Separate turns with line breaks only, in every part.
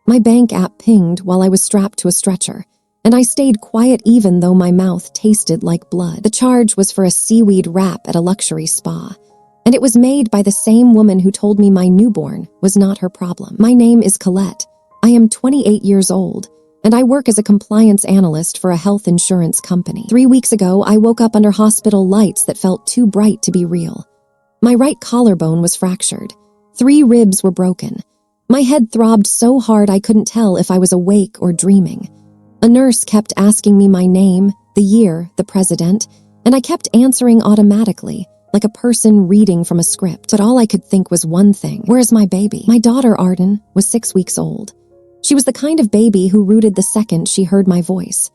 My bank app pinged while I was strapped to a stretcher, and I stayed quiet even though my mouth tasted like blood. The charge was for a seaweed wrap at a luxury spa, and it was made by the same woman who told me my newborn was not her problem. My name is Colette. I am 28 years old, and I work as a compliance analyst for a health insurance company. 3 weeks ago, I woke up under hospital lights that felt too bright to be real. My right collarbone was fractured. 3 ribs were broken. My head throbbed so hard I couldn't tell if I was awake or dreaming. A nurse kept asking me my name, the year, the president, and I kept answering automatically, like a person reading from a script. But all I could think was one thing: where's my baby? My daughter, Arden, was 6 weeks old. She was the kind of baby who rooted the second she heard my voice.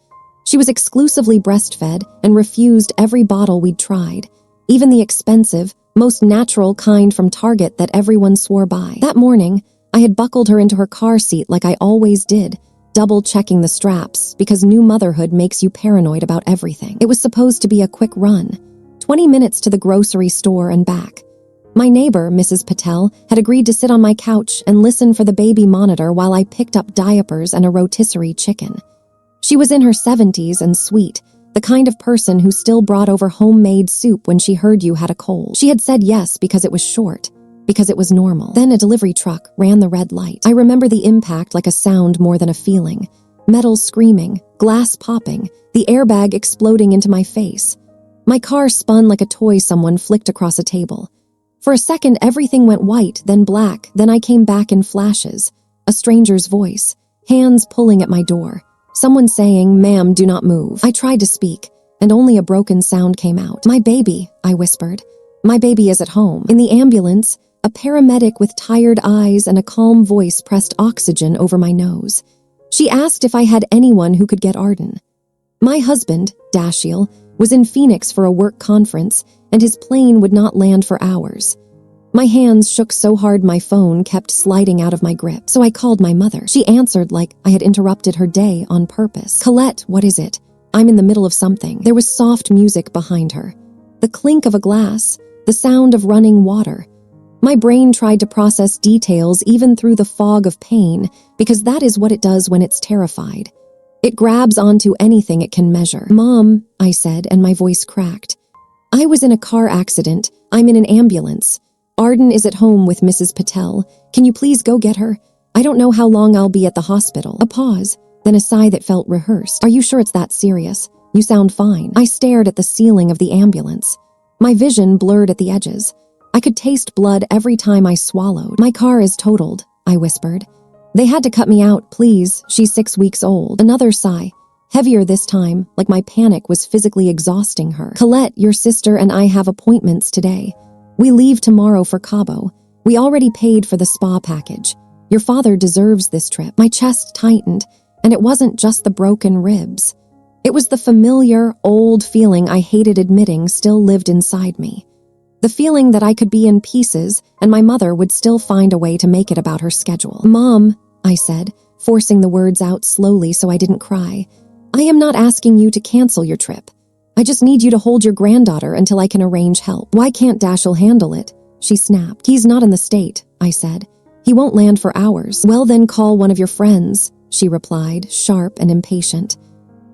She was exclusively breastfed and refused every bottle we'd tried, even the expensive, most natural kind from Target that everyone swore by. That morning, I had buckled her into her car seat like I always did, double-checking the straps because new motherhood makes you paranoid about everything. It was supposed to be a quick run, 20 minutes to the grocery store and back. My neighbor, Mrs. Patel, had agreed to sit on my couch and listen for the baby monitor while I picked up diapers and a rotisserie chicken. She was in her 70s and sweet, the kind of person who still brought over homemade soup when she heard you had a cold. She had said yes because it was short, because it was normal. Then a delivery truck ran the red light. I remember the impact like a sound more than a feeling. Metal screaming, glass popping, the airbag exploding into my face. My car spun like a toy someone flicked across a table. For a second, everything went white, then black, then I came back in flashes. A stranger's voice, hands pulling at my door. Someone saying, "Ma'am, do not move." I tried to speak, and only a broken sound came out. "My baby," I whispered. "My baby is at home." In the ambulance, a paramedic with tired eyes and a calm voice pressed oxygen over my nose. She asked if I had anyone who could get Arden. My husband, Dashiell, was in Phoenix for a work conference, and his plane would not land for hours. My hands shook so hard my phone kept sliding out of my grip, so I called my mother. She answered like I had interrupted her day on purpose. "Colette, what is it? I'm in the middle of something." There was soft music behind her. The clink of a glass, the sound of running water. My brain tried to process details even through the fog of pain, because that is what it does when it's terrified. It grabs onto anything it can measure. "Mom," I said, and my voice cracked. "I was in a car accident. I'm in an ambulance. Arden is at home with Mrs. Patel. Can you please go get her? I don't know how long I'll be at the hospital." A pause, then a sigh that felt rehearsed. "Are you sure it's that serious? You sound fine." I stared at the ceiling of the ambulance. My vision blurred at the edges. I could taste blood every time I swallowed. "My car is totaled," I whispered. "They had to cut me out, please. She's 6 weeks old." Another sigh, heavier this time, like my panic was physically exhausting her. "Colette, your sister and I have appointments today. We leave tomorrow for Cabo. We already paid for the spa package. Your father deserves this trip." My chest tightened, and it wasn't just the broken ribs. It was the familiar, old feeling I hated admitting still lived inside me. The feeling that I could be in pieces and my mother would still find a way to make it about her schedule. "Mom," I said, forcing the words out slowly so I didn't cry, "I am not asking you to cancel your trip. I just need you to hold your granddaughter until I can arrange help." "Why can't Dashiell handle it?" she snapped. "He's not in the state," I said. "He won't land for hours." "Well, then call one of your friends," she replied, sharp and impatient.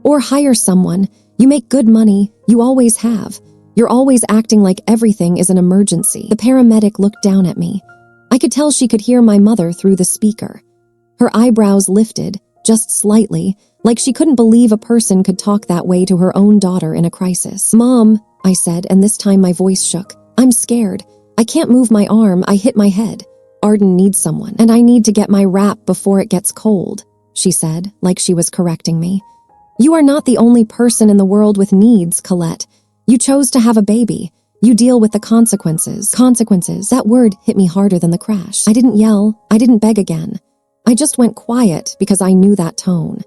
"Or hire someone. You make good money. You always have. You're always acting like everything is an emergency." The paramedic looked down at me. I could tell she could hear my mother through the speaker. Her eyebrows lifted, just slightly, like she couldn't believe a person could talk that way to her own daughter in a crisis. "Mom," I said, and this time my voice shook. "I'm scared. I can't move my arm. I hit my head. Arden needs someone, and I need to get my wrap before it gets cold," she said, like she was correcting me. "You are not the only person in the world with needs, Colette. You chose to have a baby. You deal with the consequences." Consequences. That word hit me harder than the crash. I didn't yell. I didn't beg again. I just went quiet because I knew that tone.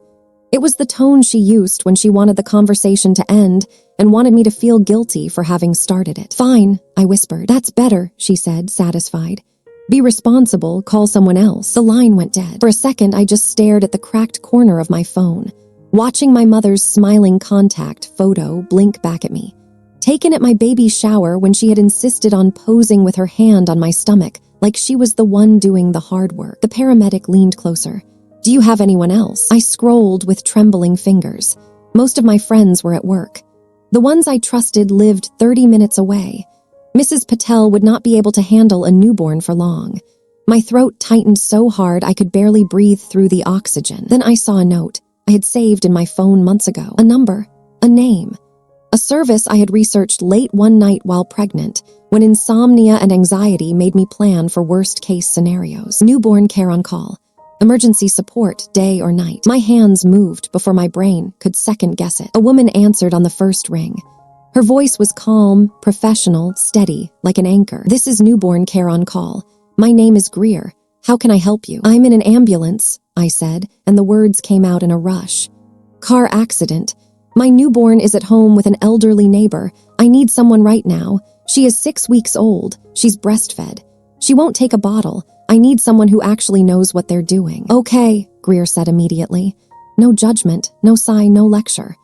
It was the tone she used when she wanted the conversation to end and wanted me to feel guilty for having started it. "Fine," I whispered. "That's better," she said, satisfied. "Be responsible, call someone else." The line went dead. For a second, I just stared at the cracked corner of my phone, watching my mother's smiling contact photo blink back at me. Taken at my baby's shower when she had insisted on posing with her hand on my stomach, like she was the one doing the hard work. The paramedic leaned closer. Do you have anyone else? I scrolled with trembling fingers. Most of my friends were at work. The ones I trusted lived 30 minutes away. Mrs. Patel would not be able to handle a newborn for long. My throat tightened so hard I could barely breathe through the oxygen. Then I saw a note I had saved in my phone months ago. A number, a name. A service I had researched late one night while pregnant, when insomnia and anxiety made me plan for worst-case scenarios. Newborn care on call. Emergency support, day or night. My hands moved before my brain could second-guess it. A woman answered on the first ring. Her voice was calm, professional, steady, like an anchor. This is newborn care on call. My name is Greer. How can I help you? I'm in an ambulance, I said, and the words came out in a rush. Car accident. My newborn is at home with an elderly neighbor. I need someone right now. She is 6 weeks old. She's breastfed. She won't take a bottle. I need someone who actually knows what they're doing. Okay, Greer said immediately. No judgment, no sigh, no lecture.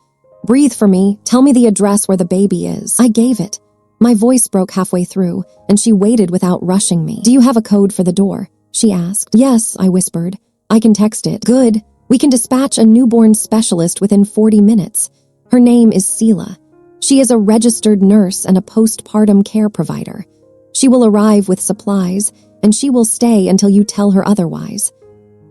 Breathe for me. Tell me the address where the baby is. I gave it. My voice broke halfway through, and she waited without rushing me. Do you have a code for the door? She asked. Yes, I whispered. I can text it. Good. We can dispatch a newborn specialist within 40 minutes. Her name is Sela. She is a registered nurse and a postpartum care provider. She will arrive with supplies, and she will stay until you tell her otherwise.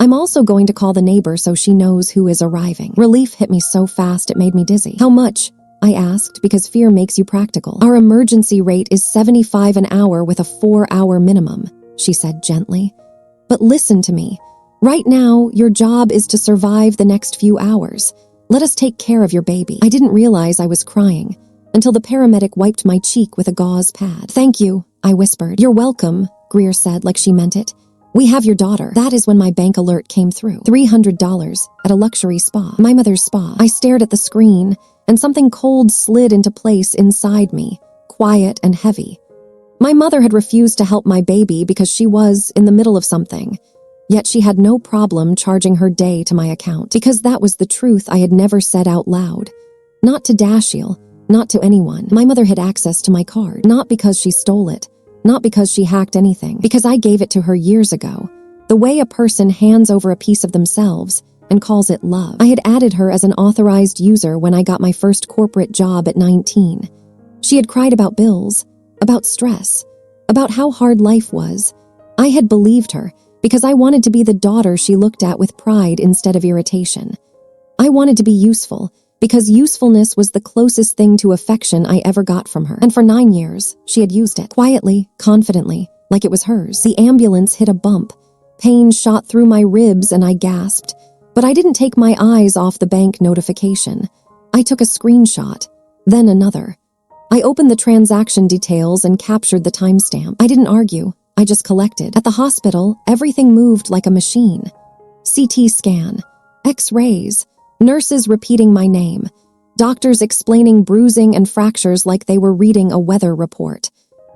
I'm also going to call the neighbor so she knows who is arriving. Relief hit me so fast it made me dizzy. How much? I asked, because fear makes you practical. Our emergency rate is $75 an hour with a 4-hour minimum, she said gently. But listen to me. Right now, your job is to survive the next few hours. Let us take care of your baby. I didn't realize I was crying until the paramedic wiped my cheek with a gauze pad. Thank you, I whispered. You're welcome, Greer said like she meant it. We have your daughter. That is when my bank alert came through. $300 at a luxury spa. My mother's spa. I stared at the screen, and something cold slid into place inside me, quiet and heavy. My mother had refused to help my baby because she was in the middle of something. Yet she had no problem charging her day to my account, because that was the truth I had never said out loud. Not to Dashiell, not to anyone. My mother had access to my card, not because she stole it, not because she hacked anything, because I gave it to her years ago. The way a person hands over a piece of themselves and calls it love. I had added her as an authorized user when I got my first corporate job at 19. She had cried about bills, about stress, about how hard life was. I had believed her because I wanted to be the daughter she looked at with pride instead of irritation. I wanted to be useful because usefulness was the closest thing to affection I ever got from her. And for 9 years, she had used it, quietly, confidently, like it was hers. The ambulance hit a bump. Pain shot through my ribs and I gasped. But I didn't take my eyes off the bank notification. I took a screenshot, then another. I opened the transaction details and captured the timestamp. I didn't argue. I just collected. At the hospital, everything moved like a machine. CT scan, X-rays, nurses repeating my name, doctors explaining bruising and fractures like they were reading a weather report.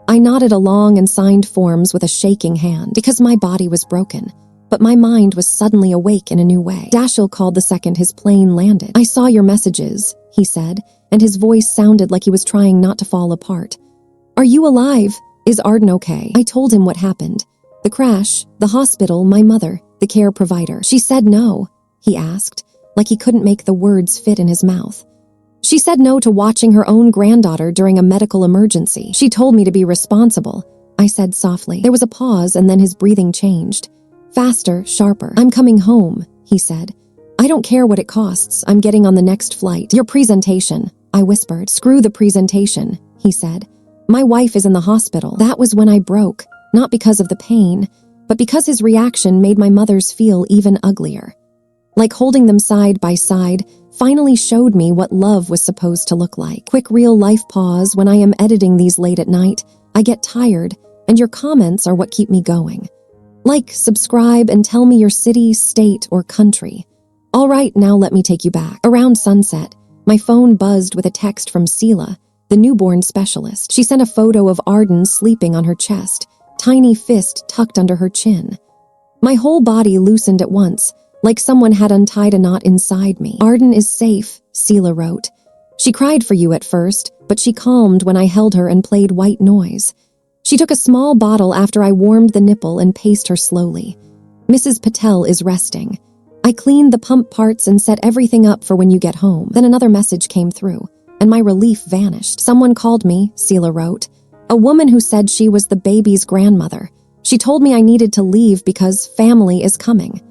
I nodded along and signed forms with a shaking hand because my body was broken, but my mind was suddenly awake in a new way. Dashiell called the second his plane landed. I saw your messages, he said, and his voice sounded like he was trying not to fall apart. Are you alive? Is Arden okay? I told him what happened. The crash, the hospital, my mother, the care provider. She said no, he asked, like he couldn't make the words fit in his mouth. She said no to watching her own granddaughter during a medical emergency. She told me to be responsible, I said softly. There was a pause and then his breathing changed. Faster, sharper. I'm coming home, he said. I don't care what it costs. I'm getting on the next flight. Your presentation, I whispered. Screw the presentation, he said. My wife is in the hospital. That was when I broke, not because of the pain, but because his reaction made my mother's feel even uglier. Like holding them side by side finally showed me what love was supposed to look like. Quick real-life pause. When I am editing these late at night, I get tired, and your comments are what keep me going. Like, subscribe, and tell me your city, state, or country. All right, now let me take you back. Around sunset, my phone buzzed with a text from Sela, the newborn specialist. She sent a photo of Arden sleeping on her chest, tiny fist tucked under her chin. My whole body loosened at once, like someone had untied a knot inside me. Arden is safe, Sela wrote. She cried for you at first, but she calmed when I held her and played white noise. She took a small bottle after I warmed the nipple and paced her slowly. Mrs. Patel is resting. I cleaned the pump parts and set everything up for when you get home. Then another message came through, and my relief vanished. Someone called me, Sela wrote. A woman who said she was the baby's grandmother. She told me I needed to leave because family is coming.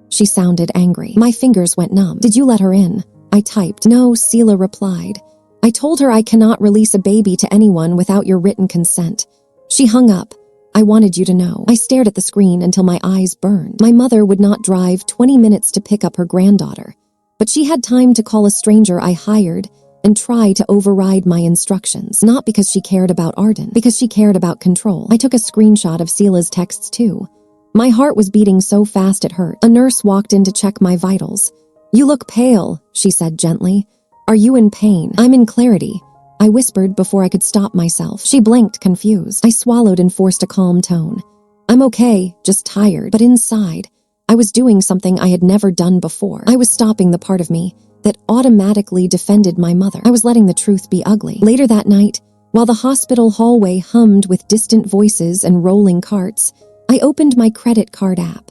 She sounded angry. My fingers went numb. Did you let her in? I typed. No, Sela replied. I told her I cannot release a baby to anyone without your written consent. She hung up. I wanted you to know. I stared at the screen until my eyes burned. My mother would not drive 20 minutes to pick up her granddaughter, but she had time to call a stranger I hired and try to override my instructions, not because she cared about Arden, because she cared about control. I took a screenshot of Sela's texts too. My heart was beating so fast it hurt. A nurse walked in to check my vitals. You look pale, she said gently. Are you in pain? I'm in clarity, I whispered before I could stop myself. She blinked, confused. I swallowed and forced a calm tone. I'm okay, just tired. But inside, I was doing something I had never done before. I was stopping the part of me that automatically defended my mother. I was letting the truth be ugly. Later that night, while the hospital hallway hummed with distant voices and rolling carts, I opened my credit card app.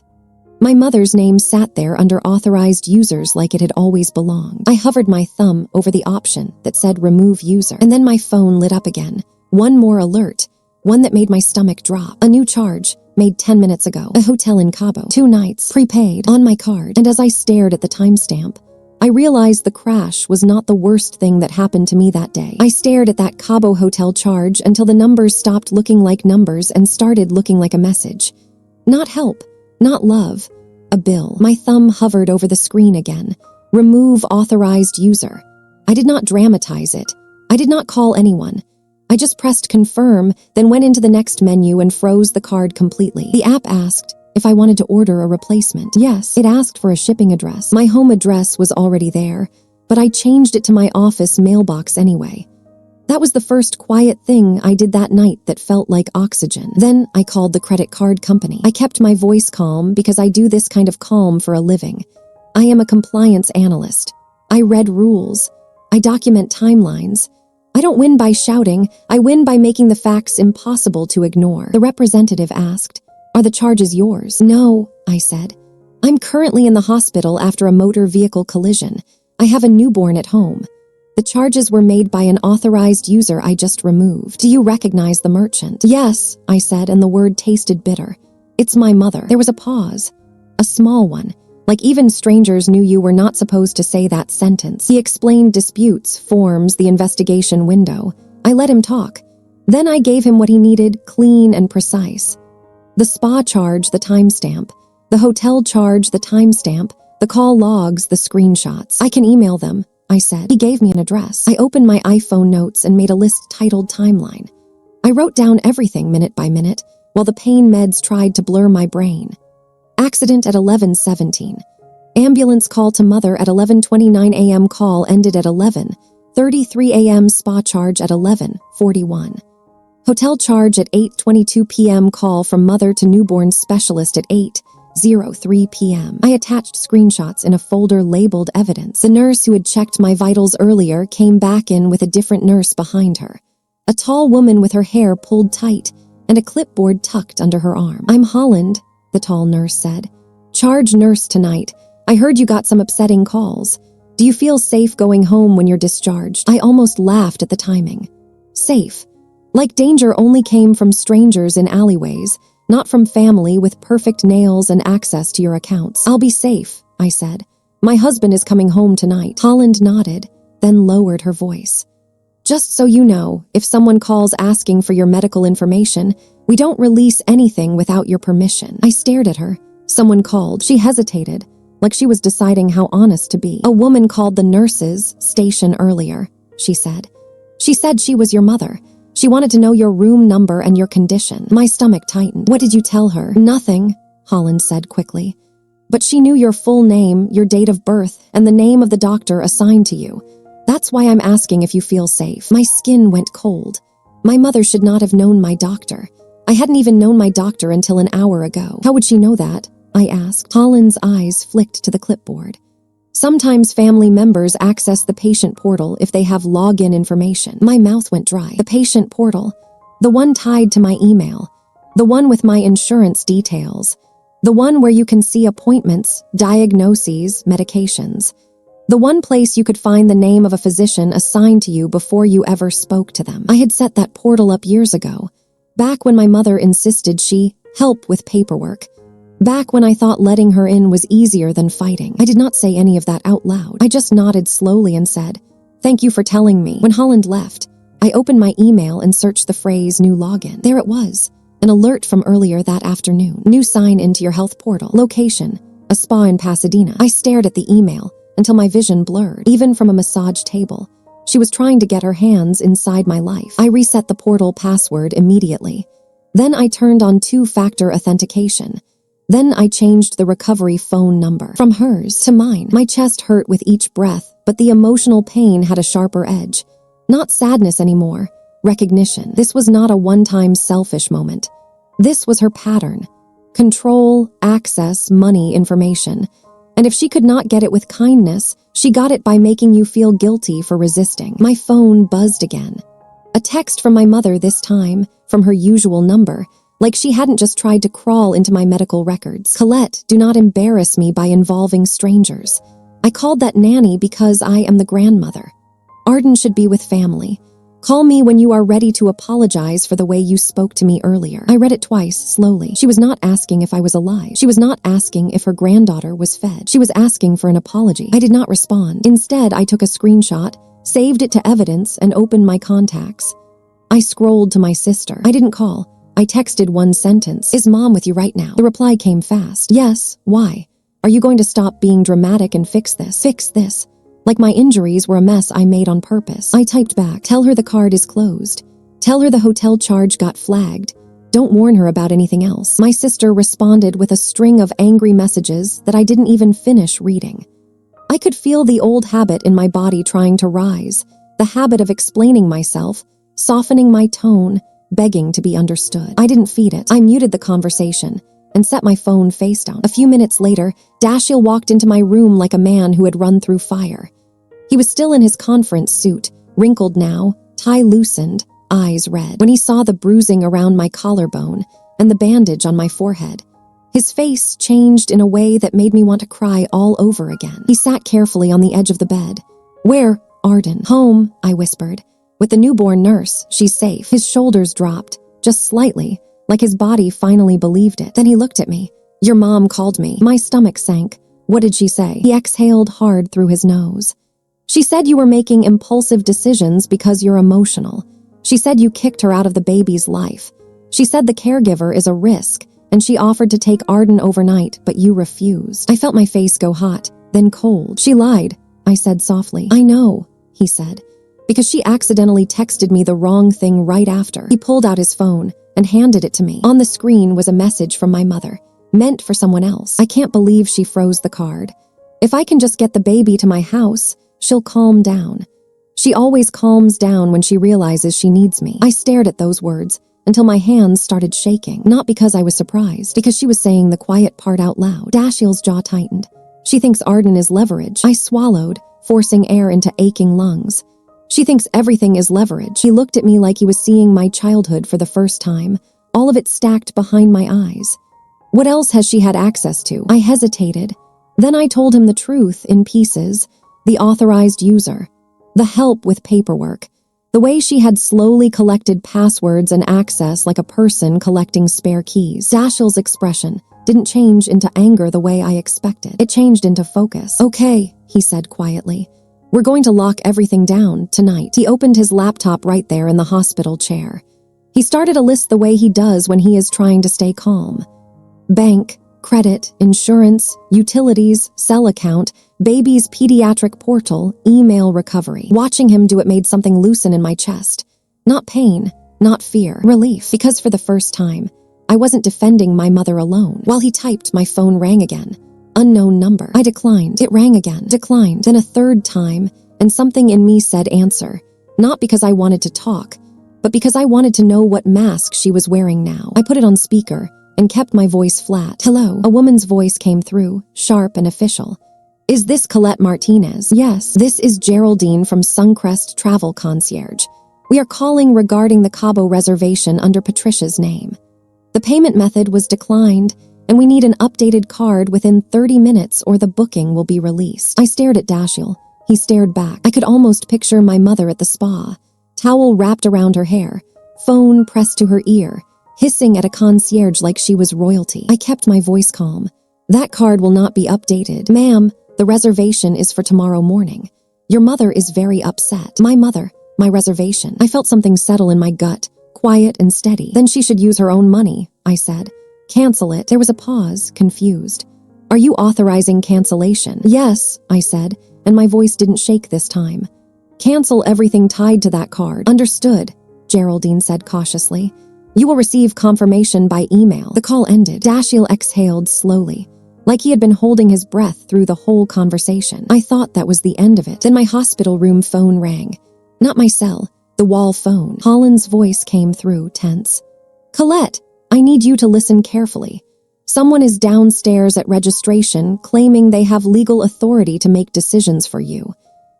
My mother's name sat there under authorized users like it had always belonged. I hovered my thumb over the option that said remove user, and then my phone lit up again. One more alert, one that made my stomach drop. A new charge, made 10 minutes ago. A hotel in Cabo. 2 nights, prepaid, on my card. And as I stared at the timestamp, I realized the crash was not the worst thing that happened to me that day. I stared at that Cabo hotel charge until the numbers stopped looking like numbers and started looking like a message. Not help, not love, a bill. My thumb hovered over the screen again. Remove authorized user. I did not dramatize it. I did not call anyone. I just pressed confirm, then went into the next menu and froze the card completely. The app asked if I wanted to order a replacement. Yes, it asked for a shipping address. My home address was already there, but I changed it to my office mailbox anyway. That was the first quiet thing I did that night that felt like oxygen. Then I called the credit card company. I kept my voice calm because I do this kind of calm for a living. I am a compliance analyst. I read rules. I document timelines. I don't win by shouting. I win by making the facts impossible to ignore. The representative asked, Are the charges yours? No, I said. I'm currently in the hospital after a motor vehicle collision. I have a newborn at home. The charges were made by an authorized user I just removed. Do you recognize the merchant? Yes, I said, and the word tasted bitter. It's my mother. There was a pause. A small one. Like even strangers knew you were not supposed to say that sentence. He explained disputes, forms, the investigation window. I let him talk. Then I gave him what he needed, clean and precise. The spa charge, the timestamp. The hotel charge, the timestamp. The call logs, the screenshots. I can email them, I said. He gave me an address. I opened my iPhone notes and made a list titled Timeline. I wrote down everything minute by minute, while the pain meds tried to blur my brain. Accident at 11:17. Ambulance call to mother at 11:29 a.m. Call ended at 11:33 a.m. Spa charge at 11:41. Hotel charge at 8:22 p.m. Call from mother to newborn specialist at 8:03 p.m. I attached screenshots in a folder labeled evidence. The nurse who had checked my vitals earlier came back in with a different nurse behind her. A tall woman with her hair pulled tight and a clipboard tucked under her arm. I'm Holland, the tall nurse said. Charge nurse tonight. I heard you got some upsetting calls. Do you feel safe going home when you're discharged? I almost laughed at the timing. Safe. Like danger only came from strangers in alleyways, not from family with perfect nails and access to your accounts. I'll be safe, I said. My husband is coming home tonight. Holland nodded, then lowered her voice. Just so you know, if someone calls asking for your medical information, we don't release anything without your permission. I stared at her. Someone called. She hesitated, like she was deciding how honest to be. A woman called the nurses' station earlier, she said. She said she was your mother. She wanted to know your room number and your condition. My stomach tightened. What did you tell her? Nothing, Holland said quickly. But she knew your full name, your date of birth, and the name of the doctor assigned to you. That's why I'm asking if you feel safe. My skin went cold. My mother should not have known my doctor. I hadn't even known my doctor until an hour ago. How would she know that? I asked. Holland's eyes flicked to the clipboard. Sometimes family members access the patient portal if they have login information. My mouth went dry. The patient portal. The one tied to my email. The one with my insurance details. The one where you can see appointments, diagnoses, medications. The one place you could find the name of a physician assigned to you before you ever spoke to them. I had set that portal up years ago, back when my mother insisted she help with paperwork. Back when I thought letting her in was easier than fighting. I did not say any of that out loud. I just nodded slowly and said, "Thank you for telling me." When Holland left, I opened my email and searched the phrase "new login." There it was, an alert from earlier that afternoon. New sign into your health portal. Location, a spa in Pasadena. I stared at the email until my vision blurred, even from a massage table. She was trying to get her hands inside my life. I reset the portal password immediately. Then I turned on two-factor authentication. Then I changed the recovery phone number from hers to mine. My chest hurt with each breath, but the emotional pain had a sharper edge. Not sadness anymore, recognition. This was not a one-time selfish moment. This was her pattern. Control, access, money, information. And if she could not get it with kindness, she got it by making you feel guilty for resisting. My phone buzzed again. A text from my mother this time, from her usual number, like she hadn't just tried to crawl into my medical records. "Colette, do not embarrass me by involving strangers. I called that nanny because I am the grandmother. Arden should be with family. Call me when you are ready to apologize for the way you spoke to me earlier." I read it twice, slowly. She was not asking if I was alive. She was not asking if her granddaughter was fed. She was asking for an apology. I did not respond. Instead, I took a screenshot, saved it to evidence, and opened my contacts. I scrolled to my sister. I didn't call. I texted one sentence. "Is mom with you right now?" The reply came fast. "Yes, why? Are you going to stop being dramatic and fix this?" Fix this. Like my injuries were a mess I made on purpose. I typed back, "Tell her the card is closed. Tell her the hotel charge got flagged. Don't warn her about anything else." My sister responded with a string of angry messages that I didn't even finish reading. I could feel the old habit in my body trying to rise, the habit of explaining myself, softening my tone, begging to be understood. I didn't feed it. I muted the conversation and set my phone face down. A few minutes later, Dashiell walked into my room like a man who had run through fire. He was still in his conference suit, wrinkled now, tie loosened, eyes red. When he saw the bruising around my collarbone and the bandage on my forehead, his face changed in a way that made me want to cry all over again. He sat carefully on the edge of the bed. "Where, Arden?" "Home," I whispered. "With the newborn nurse, she's safe." His shoulders dropped, just slightly, like his body finally believed it. Then he looked at me. "Your mom called me." My stomach sank. "What did she say?" He exhaled hard through his nose. "She said you were making impulsive decisions because you're emotional. She said you kicked her out of the baby's life. She said the caregiver is a risk, and she offered to take Arden overnight, but you refused." I felt my face go hot, then cold. "She lied," I said softly. "I know," he said, "because she accidentally texted me the wrong thing right after." He pulled out his phone and handed it to me. On the screen was a message from my mother, meant for someone else. I can't believe she froze the card. "If I can just get the baby to my house, she'll calm down. She always calms down when she realizes she needs me." I stared at those words until my hands started shaking, not because I was surprised, because she was saying the quiet part out loud. Dashiell's jaw tightened. "She thinks Arden is leverage." I swallowed, forcing air into aching lungs. "She thinks everything is leverage." He looked at me like he was seeing my childhood for the first time, all of it stacked behind my eyes. "What else has she had access to?" I hesitated. Then I told him the truth in pieces, the authorized user, the help with paperwork, the way she had slowly collected passwords and access like a person collecting spare keys. Dashiell's expression didn't change into anger the way I expected. It changed into focus. "Okay," he said quietly. "We're going to lock everything down tonight." He opened his laptop right there in the hospital chair. He started a list the way he does when he is trying to stay calm. Bank, credit, insurance, utilities, cell account, baby's pediatric portal, email recovery. Watching him do it made something loosen in my chest. Not pain, not fear, relief. Because for the first time, I wasn't defending my mother alone. While he typed, my phone rang again. Unknown number. I declined. It rang again. Declined. Then a third time, and something in me said answer. Not because I wanted to talk, but because I wanted to know what mask she was wearing now. I put it on speaker and kept my voice flat. "Hello." A woman's voice came through, sharp and official. "Is this Colette Martinez?" "Yes." "This is Geraldine from Suncrest Travel Concierge. We are calling regarding the Cabo reservation under Patricia's name. The payment method was declined, and we need an updated card within 30 minutes or the booking will be released. I stared at Dashiell. He stared back. I could almost picture my mother at the spa, towel wrapped around her hair, phone pressed to her ear, hissing at a concierge like she was royalty. I kept my voice calm. That card will not be updated. Ma'am, the reservation is for tomorrow morning. Your mother is very upset. My mother, my reservation. I felt something settle in my gut, quiet and steady. Then she should use her own money, I said. Cancel it. There was a pause, confused. Are you authorizing cancellation? Yes, I said, and my voice didn't shake this time. Cancel everything tied to that card. Understood, Geraldine said cautiously. You will receive confirmation by email. The call ended. Dashiell exhaled slowly, like he had been holding his breath through the whole conversation. I thought that was the end of it. Then my hospital room phone rang. Not my cell, the wall phone. Holland's voice came through, tense. Colette, I need you to listen carefully. Someone is downstairs at registration claiming they have legal authority to make decisions for you.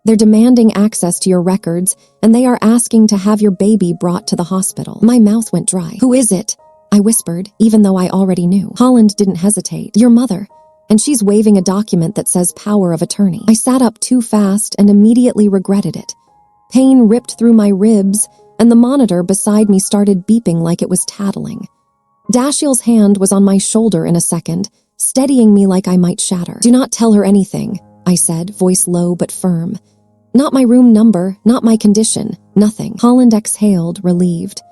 They're demanding access to your records, and they are asking to have your baby brought to the hospital. My mouth went dry. Who is it? I whispered, even though I already knew. Holland didn't hesitate. Your mother. And she's waving a document that says power of attorney. I sat up too fast and immediately regretted it. Pain ripped through my ribs, and the monitor beside me started beeping like it was tattling. Dashiell's hand was on my shoulder in a second, steadying me like I might shatter. Do not tell her anything, I said, voice low but firm. Not my room number, not my condition, nothing. Holland exhaled, relieved.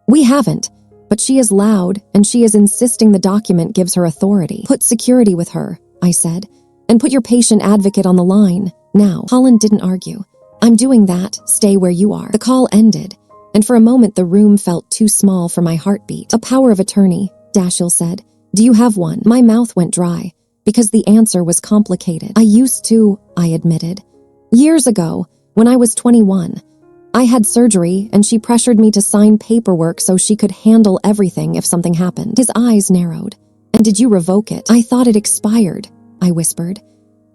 We haven't, but she is loud, and she is insisting the document gives her authority. Put security with her, I said, and put your patient advocate on the line, now. Holland didn't argue. I'm doing that, stay where you are. The call ended, and for a moment the room felt too small for my heartbeat. A power of attorney, Dashiell said. Do you have one? My mouth went dry, because the answer was complicated. I used to, I admitted. Years ago, when I was 21, I had surgery and she pressured me to sign paperwork so she could handle everything if something happened. His eyes narrowed. And did you revoke it? I thought it expired, I whispered.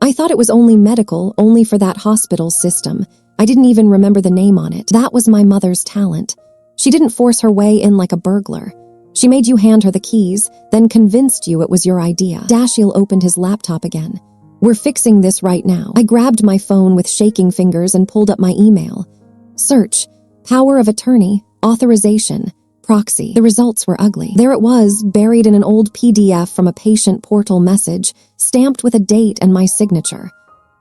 I thought it was only medical, only for that hospital system. I didn't even remember the name on it. That was my mother's talent. She didn't force her way in like a burglar. She made you hand her the keys, then convinced you it was your idea. Dashiell opened his laptop again. We're fixing this right now. I grabbed my phone with shaking fingers and pulled up my email. Search, power of attorney, authorization, proxy. The results were ugly. There it was, buried in an old PDF from a patient portal message, stamped with a date and my signature.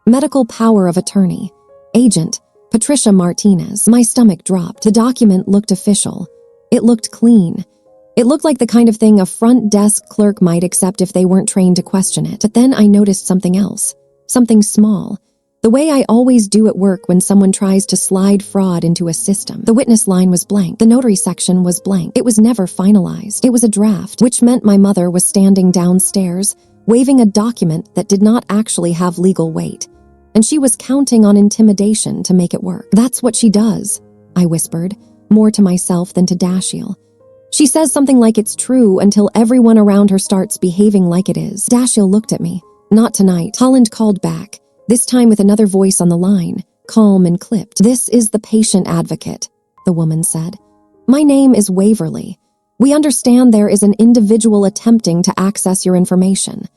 Medical power of attorney. Agent, Patricia Martinez. My stomach dropped. The document looked official. It looked clean. It looked like the kind of thing a front desk clerk might accept if they weren't trained to question it. But then I noticed something else. Something small. The way I always do at work when someone tries to slide fraud into a system. The witness line was blank. The notary section was blank. It was never finalized. It was a draft, which meant my mother was standing downstairs, waving a document that did not actually have legal weight. And she was counting on intimidation to make it work. That's what she does, I whispered, more to myself than to Dashiell. She says something like it's true until everyone around her starts behaving like it is. Dashiell looked at me. Not tonight. Holland called back, this time with another voice on the line, calm and clipped. This is the patient advocate, the woman said. My name is Waverly. We understand there is an individual attempting to access your information.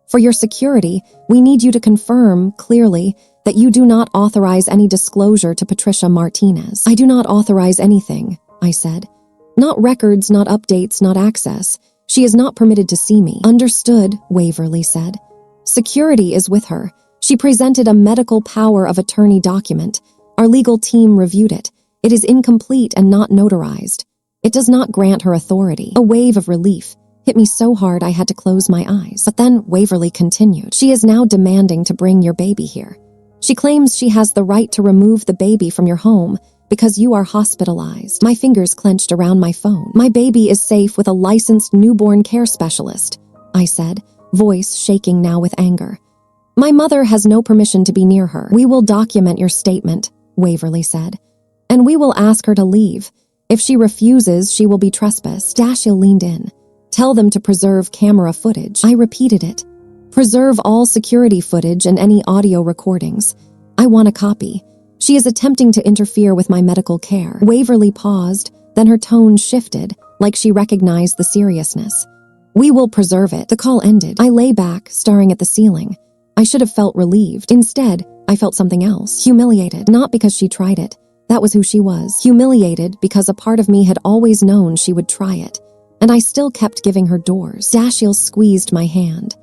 For your security, we need you to confirm, clearly, that you do not authorize any disclosure to Patricia Martinez. I do not authorize anything, I said. Not records, not updates, not access. She is not permitted to see me. Understood, Waverly said. Security is with her. She presented a medical power of attorney document. Our legal team reviewed it. It is incomplete and not notarized. It does not grant her authority. A wave of relief hit me so hard I had to close my eyes. But then Waverly continued. She is now demanding to bring your baby here. She claims she has the right to remove the baby from your home because you are hospitalized. My fingers clenched around my phone. My baby is safe with a licensed newborn care specialist, I said, voice shaking now with anger. My mother has no permission to be near her. We will document your statement, Waverly said, and we will ask her to leave. If she refuses, she will be trespassed. Dashiell leaned in. Tell them to preserve camera footage. I repeated it. Preserve all security footage and any audio recordings. I want a copy. She is attempting to interfere with my medical care. Waverly paused, then her tone shifted, like she recognized the seriousness. We will preserve it. The call ended. I lay back, staring at the ceiling. I should have felt relieved. Instead, I felt something else. Humiliated. Not because she tried it. That was who she was. Humiliated because a part of me had always known she would try it. And I still kept giving her doors. Dashiell squeezed my hand.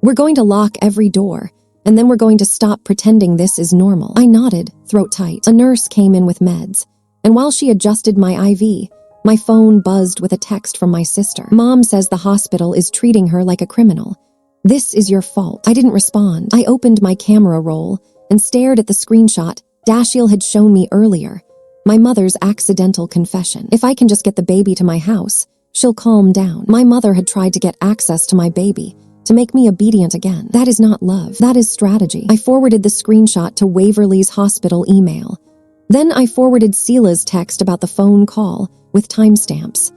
We're going to lock every door, and then we're going to stop pretending this is normal. I nodded, throat tight. A nurse came in with meds, and while she adjusted my IV, my phone buzzed with a text from my sister. Mom says the hospital is treating her like a criminal. This is your fault. I didn't respond. I opened my camera roll and stared at the screenshot Dashiell had shown me earlier. My mother's accidental confession. If I can just get the baby to my house, she'll calm down. My mother had tried to get access to my baby, to make me obedient again. That is not love. That is strategy. I forwarded the screenshot to Waverly's hospital email. Then I forwarded Sela's text about the phone call with timestamps.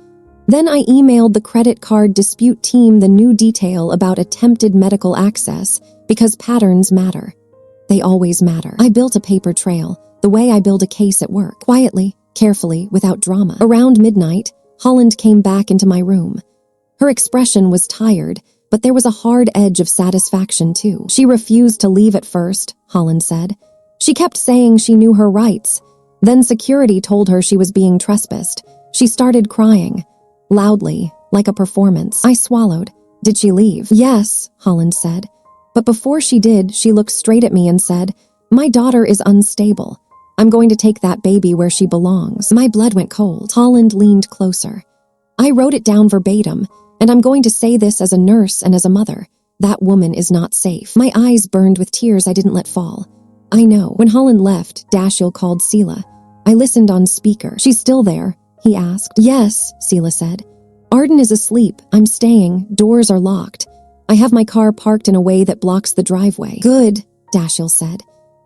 Then I emailed the credit card dispute team the new detail about attempted medical access because patterns matter. They always matter. I built a paper trail, the way I build a case at work. Quietly, carefully, without drama. Around midnight, Holland came back into my room. Her expression was tired, but there was a hard edge of satisfaction too. She refused to leave at first, Holland said. She kept saying she knew her rights. Then security told her she was being trespassed. She started crying, loudly, like a performance. I swallowed. Did she leave? Yes, Holland said. But before she did, she looked straight at me and said, my daughter is unstable. I'm going to take that baby where she belongs. My blood went cold. Holland leaned closer. I wrote it down verbatim, and I'm going to say this as a nurse and as a mother. That woman is not safe. My eyes burned with tears I didn't let fall. I know. When Holland left, Dashiell called Sela. I listened on speaker. She's still there? He asked. Yes, Sela said. Arden is asleep. I'm staying. Doors are locked. I have my car parked in a way that blocks the driveway. Good, Dashiell said.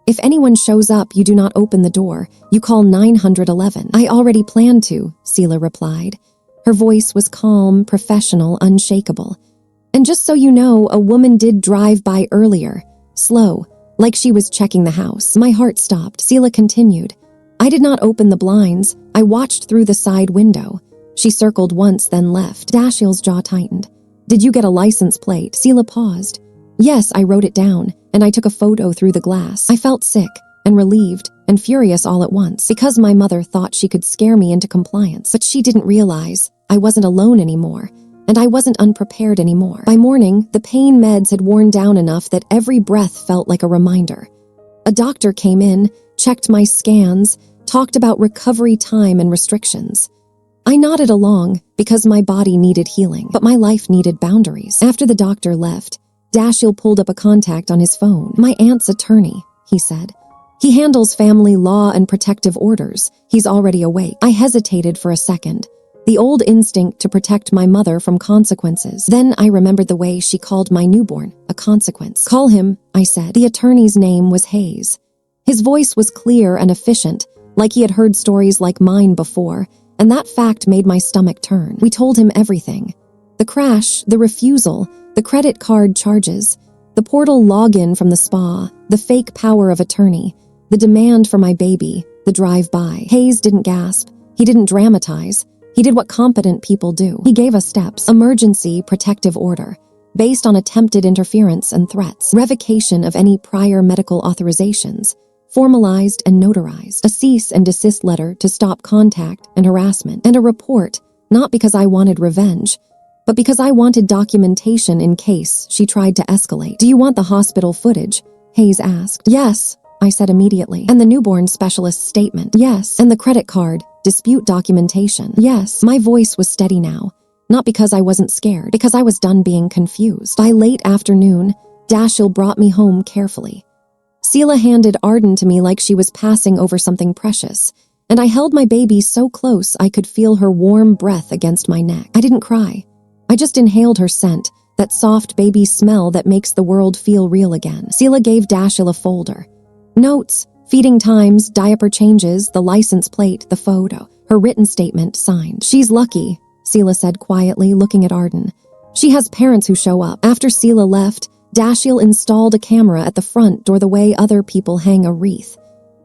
If anyone shows up, you do not open the door. You call 911. I already planned to, Sela replied. Her voice was calm, professional, unshakable. And just so you know, a woman did drive by earlier. Slow, like she was checking the house. My heart stopped. Sela continued. I did not open the blinds. I watched through the side window. She circled once, then left. Dashiell's jaw tightened. Did you get a license plate? Sela paused. Yes, I wrote it down, and I took a photo through the glass. I felt sick and relieved and furious all at once because my mother thought she could scare me into compliance. But she didn't realize I wasn't alone anymore, and I wasn't unprepared anymore. By morning, the pain meds had worn down enough that every breath felt like a reminder. A doctor came in, checked my scans, talked about recovery time and restrictions. I nodded along because my body needed healing, but my life needed boundaries. After the doctor left, Dashiell pulled up a contact on his phone. My aunt's attorney, he said. He handles family law and protective orders. He's already awake. I hesitated for a second. The old instinct to protect my mother from consequences. Then I remembered the way she called my newborn a consequence. Call him, I said. The attorney's name was Hayes. His voice was clear and efficient, like he had heard stories like mine before, and that fact made my stomach turn. We told him everything. The crash, the refusal, the credit card charges, the portal login from the spa, the fake power of attorney, the demand for my baby, the drive-by. Hayes didn't gasp. He didn't dramatize. He did what competent people do. He gave us steps. Emergency protective order, based on attempted interference and threats. Revocation of any prior medical authorizations, formalized and notarized. A cease and desist letter to stop contact and harassment. And a report, not because I wanted revenge, but because I wanted documentation in case she tried to escalate. Do you want the hospital footage? Hayes asked. Yes, I said immediately. And the newborn specialist's statement? Yes. And the credit card, dispute documentation? Yes. My voice was steady now, not because I wasn't scared, because I was done being confused. By late afternoon, Dashiell brought me home carefully. Sela handed Arden to me like she was passing over something precious, and I held my baby so close I could feel her warm breath against my neck. I didn't cry. I just inhaled her scent, that soft baby smell that makes the world feel real again. Sela gave Dashiell a folder. Notes, feeding times, diaper changes, the license plate, the photo, her written statement signed. She's lucky, Sela said quietly, looking at Arden. She has parents who show up. After Sela left, Dashiell installed a camera at the front door the way other people hang a wreath.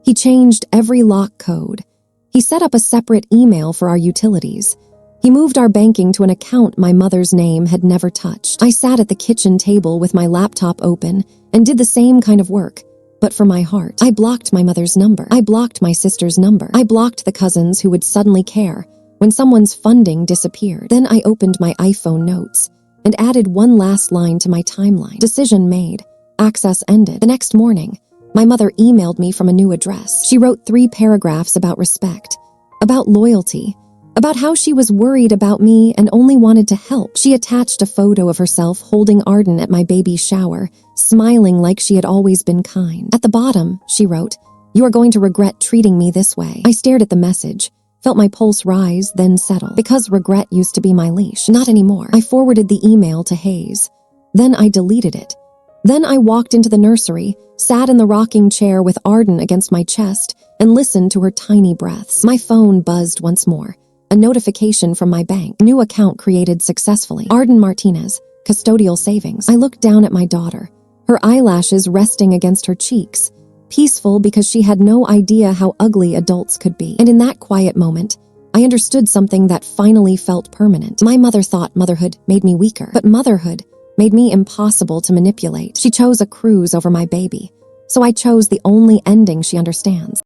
He changed every lock code. He set up a separate email for our utilities. He moved our banking to an account my mother's name had never touched. I sat at the kitchen table with my laptop open and did the same kind of work, but for my heart. I blocked my mother's number. I blocked my sister's number. I blocked the cousins who would suddenly care when someone's funding disappeared. Then I opened my iPhone notes and added one last line to my timeline. Decision made. Access ended. The next morning, my mother emailed me from a new address. She wrote 3 paragraphs about respect, about loyalty, about how she was worried about me and only wanted to help. She attached a photo of herself holding Arden at my baby's shower, smiling like she had always been kind. At the bottom, she wrote, "You are going to regret treating me this way." I stared at the message, felt my pulse rise, then settle. Because regret used to be my leash. Not anymore. I forwarded the email to Hayes. Then I deleted it. Then I walked into the nursery, sat in the rocking chair with Arden against my chest, and listened to her tiny breaths. My phone buzzed once more. A notification from my bank. New account created successfully. Arden Martinez, custodial savings. I looked down at my daughter, her eyelashes resting against her cheeks, peaceful because she had no idea how ugly adults could be. And in that quiet moment, I understood something that finally felt permanent. My mother thought motherhood made me weaker, but motherhood made me impossible to manipulate. She chose a cruise over my baby, so I chose the only ending she understands.